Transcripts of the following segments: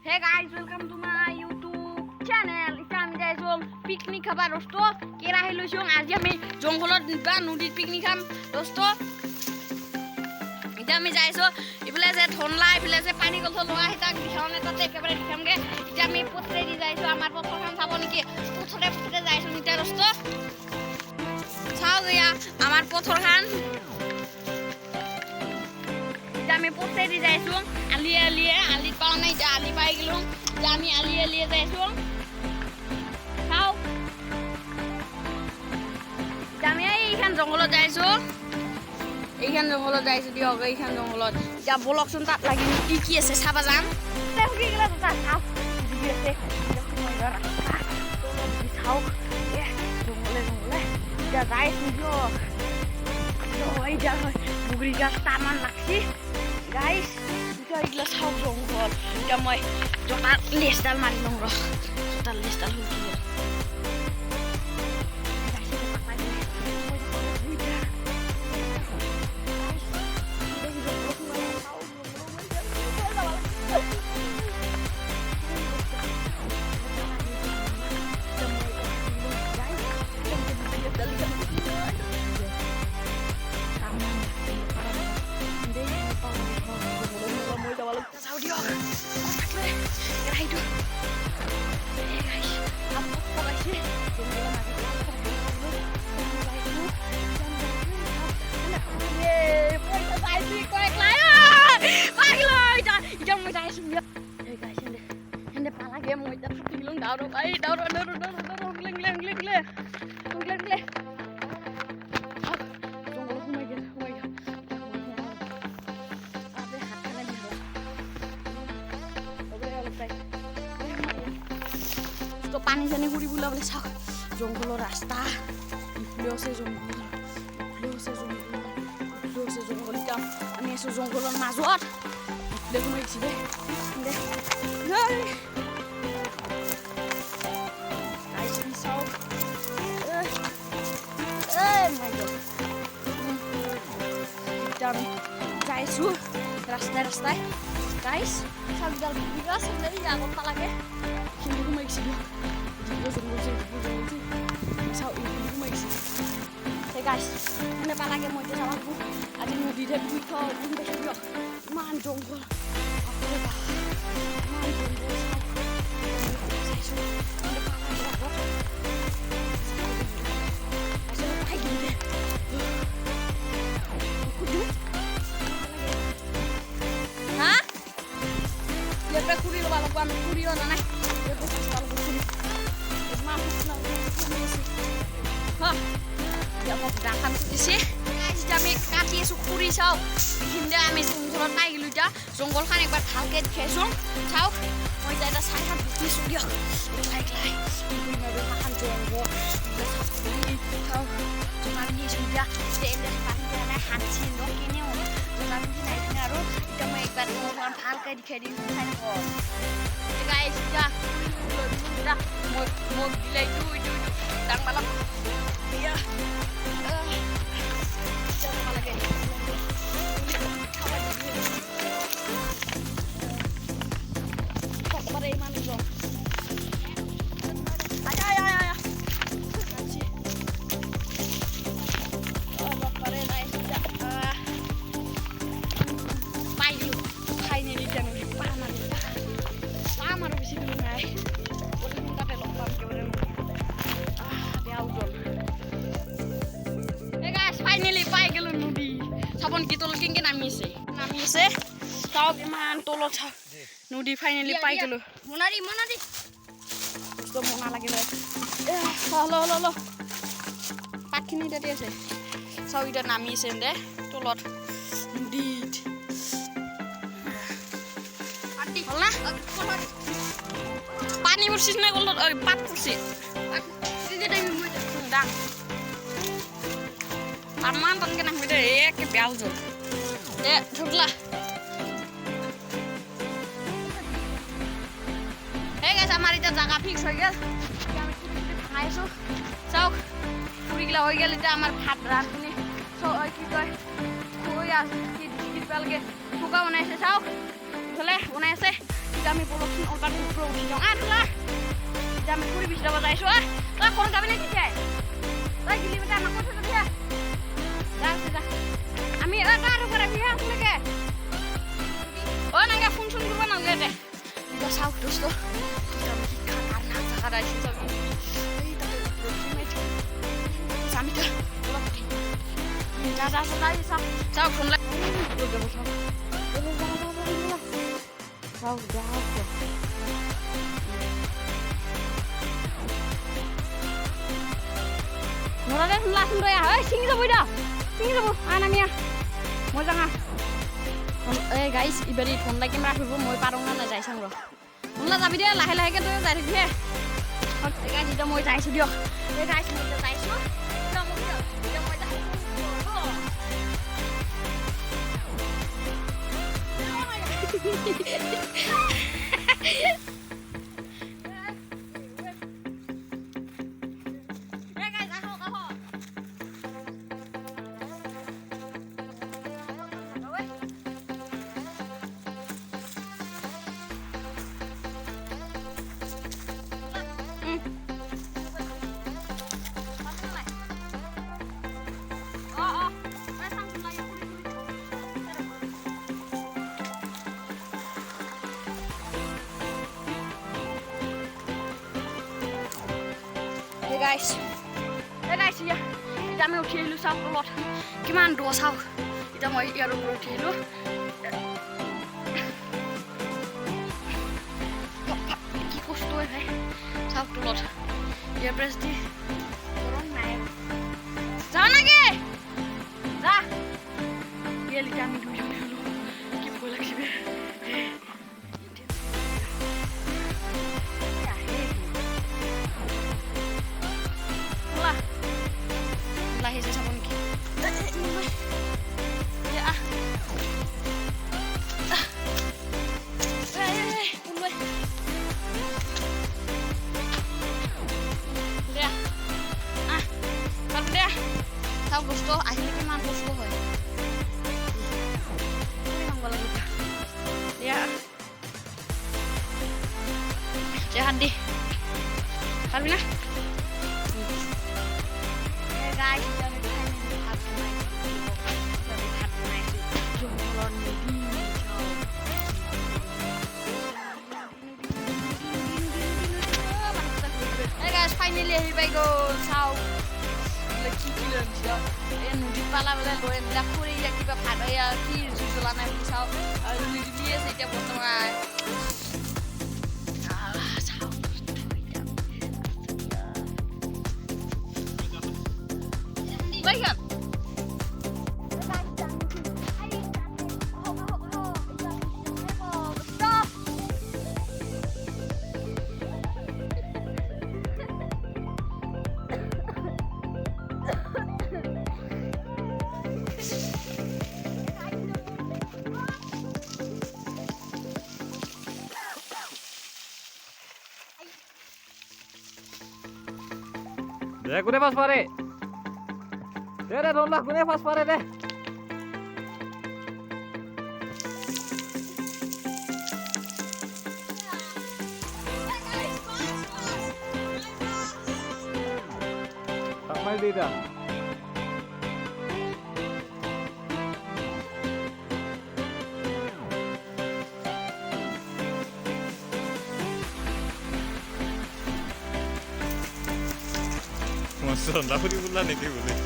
Hey guys, welcome to my YouTube channel. It's আমি যাইছো picnic খাবা দোস্ত কেরা হইলছো আজি আমি জঙ্গলত বা নদীত পিকনিক খাম দোস্ত এটা আমি যাইছো ইফালে যে ধনলা ইফালে যে পানী গল লগা হিতা বিছানে তাতে একেবাৰে দেখামগে এটা আমি পথৰে দি যাইছো আমাৰ পথৰখন চাব নেকি পথৰে যাইছো নিতা দোস্ত চাও গয়া আমাৰ পথৰখন আমি পথে দি যাইছো আলি পাও নাই আলি পাই গেলো আমি আলি যাইছো চাও আমি এইখান জঙ্গলত যাইছো দিয়ক এইখান জঙ্গলত যা বলকচোন তাত লাগি কি আছে চাবা যাম চাও জঙ্গলে যাইছো দিয়ক বুগরি গাছ তামান লাগছি guys kita iglas hau jongol ya moi jota lesdal mari nong ro jota lesdal hulki পানী জানি ঘুরি বুলা বলে চাও জঙ্গলের রাস্তা আছে জঙ্গল এটা আমি আছো জঙ্গলের মাজত দেখুন হয়েছি আমি যাইছো রাস্তায় গাইস সাবিদাল বিরাস dari আগত পালাগে কিন্তু ঘুমাইছি sao ini ঘুমাইছি হে গাইস এনে পালাগে মই যাও আজি নদীতে দুই থ বুন দেখি দিও মান জঙ্গল আপরে বা মান জঙ্গল জঙ্গল খান একবার ভালকে দেখাইছো চাও মই যাই এটা চাই হাত বুকিছো দিয়ক মাখান জঙ্গল চাও জোগান দিয়েছো দিয়া হাঁচি নকিনেও জোগান দি নাই কিনে আৰু এতিয়া মই একবাৰ জঙ্গল ভালকে দেখাই দিম চাই গাইছ দিয়া মোক দিলাই ইটো ডাং পালাম দিয়া নামিছে চাও কিমান তলত চাও নদী ফাইনেলি পাই গলো মনাৰি তো মনা লাগিব হলো পাতখিনি তাতে আছে চাও এটা নামিছে দে তলত নদীত পানী পৰছিস না গলত পাত পৰছি পামান তনকে নামি দে একে বেয়া হ'ল দে ঢুকলা হে গাইস আমার এটা জায়গা ফিক্স হয়ে গেল আমি খাইছো চাও পুরিগুলা হয়ে গেল এটা আমার ভাত রাঁধুনি কি কয় কই আছে কি পালকে ফুকা বনাইছে চাও বলে বনাইছে এতিয়া আমি পলকচোন অলপমান ওপৰত উঠি যাওঁ তোলা এতিয়া আমি ফুৰি বিচৰাব যাইছোঁ তই ফোন যাবি নে তেতিয়াই তই গিলি মেটা আমাক কথা যাবি যা আমি আৰু কৰা বিয়া আপোনালোকে নাগে ফোন চোন কৰিব নালাগে দে এতিয়া চাওক দোস্ত আমি শিক্ষা কাৰণে জাগা আহিছোঁ চাওক আমি চাওক ফোন চাওক নলালে শুনলা শুন দয়া হয় ছিঙি যাব আমি মই যাঙা এই গাইছ ইবাৰি ফোনলা কেমেৰা খুলিব মই পাৰোঁ না নাযাই চাং ৰ ফোনলা যাবি দে লাহে লাহেকৈ তই যাই থাকিবি গাইছ এতিয়া মই যাইছোঁ দিয়ক এই গাইছ মই এতিয়া যাইছোঁ guys ya kita mau uji lu sauk lot gimana dua sauk kita mau ya lu uji lu kikos tuh ya sauk lot ya pasti turun naik jangan lagi dah dia lihat kami dulu kita boleh sih Gusto akhirnya kan gusto hoy. Ini nggak lagi. Ya. Jahat deh. Kalbina. Hey guys, jangan lupa Hey guys, finally here we go. Ciao. Nudi pala bela loen la kuri ya kiba phada ya ki jujulana bisau nudi dia sejak potongan baikkan deh gue pas pare deh donlah gue pas pare deh tak main tidak Masa lauri bulan ini boleh.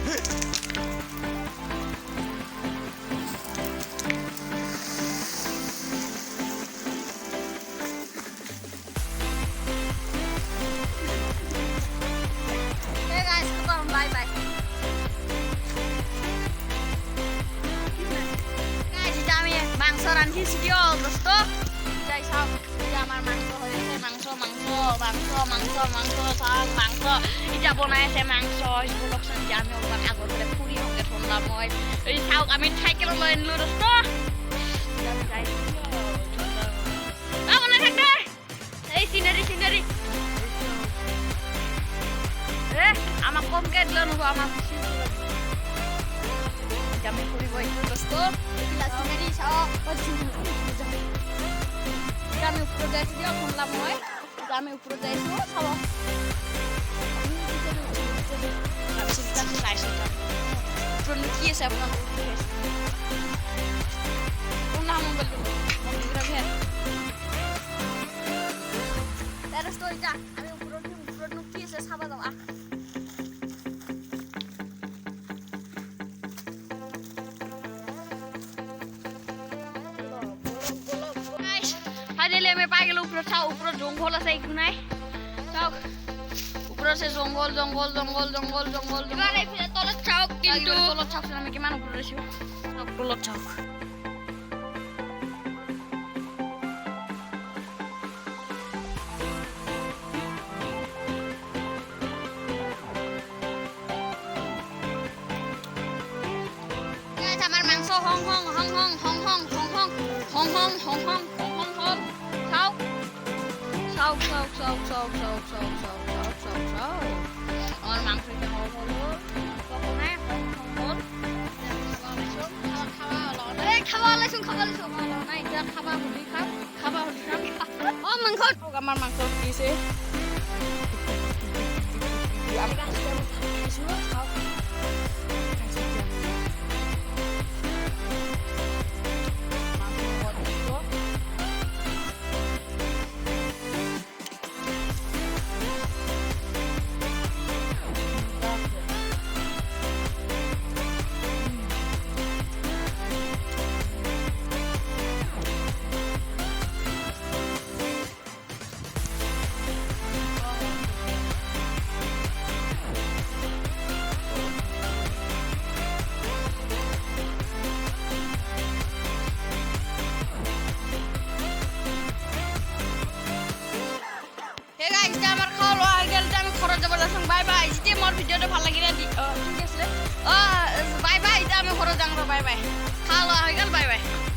Hey guys, bye bye. Guys, kami mangso ranti studio terus tuh. Guys, আমার মাংস হয়েছে মাংস মাংস এটা বনাইছে মাংস বলকচোন যে আমি অলপমান আগৰ ফালে ফুৰি হওঁগে ঠণ্ডা মই এই চাওক আমি চাইকেল লৈ আনিলোঁ দোস্ত বনাই থাক দে এই চিনারি আমাক কমকৈ দিলে নহ'ব আমাক আমি ফুৰিব আহিছোঁ দোস্ত চিনাৰি চাওক আমি ওপৰত যাইছোঁ দিয়ক শুনলা মই এতিয়া আমি ওপৰত যাইছোঁ চাব ওপৰতনো কি আছে আপোনালোকে শুনলা মংগলটো এতিয়া আমি ওপৰতনো কি আছে চাব যাওঁ ফাইনেলি আমি পাই গেলো ওপৰত চাওঁ ওপৰত জংঘল আছে একো নাই চাওক ওপৰত আছে জংঘল জংঘল জংঘল জংঘল জংঘল তলত চাওক কিন্তু তলত চাওকচোন আমি কিমান ওপৰত আছোঁ চাওক তলত চাওক আমাৰ মাংস হং হং হং হং হং হং হং হং হং হং হং হং আমার মাংস খাবা আমার মাংস দিছে বাই বাই যেতিয়া মোৰ ভিডিঅ'টো ভাল লাগিলে বাই বাই এতিয়া আমি ঘৰত যাওঁ বাই বাই খোৱা লোৱা হৈ গ'ল বাই বাই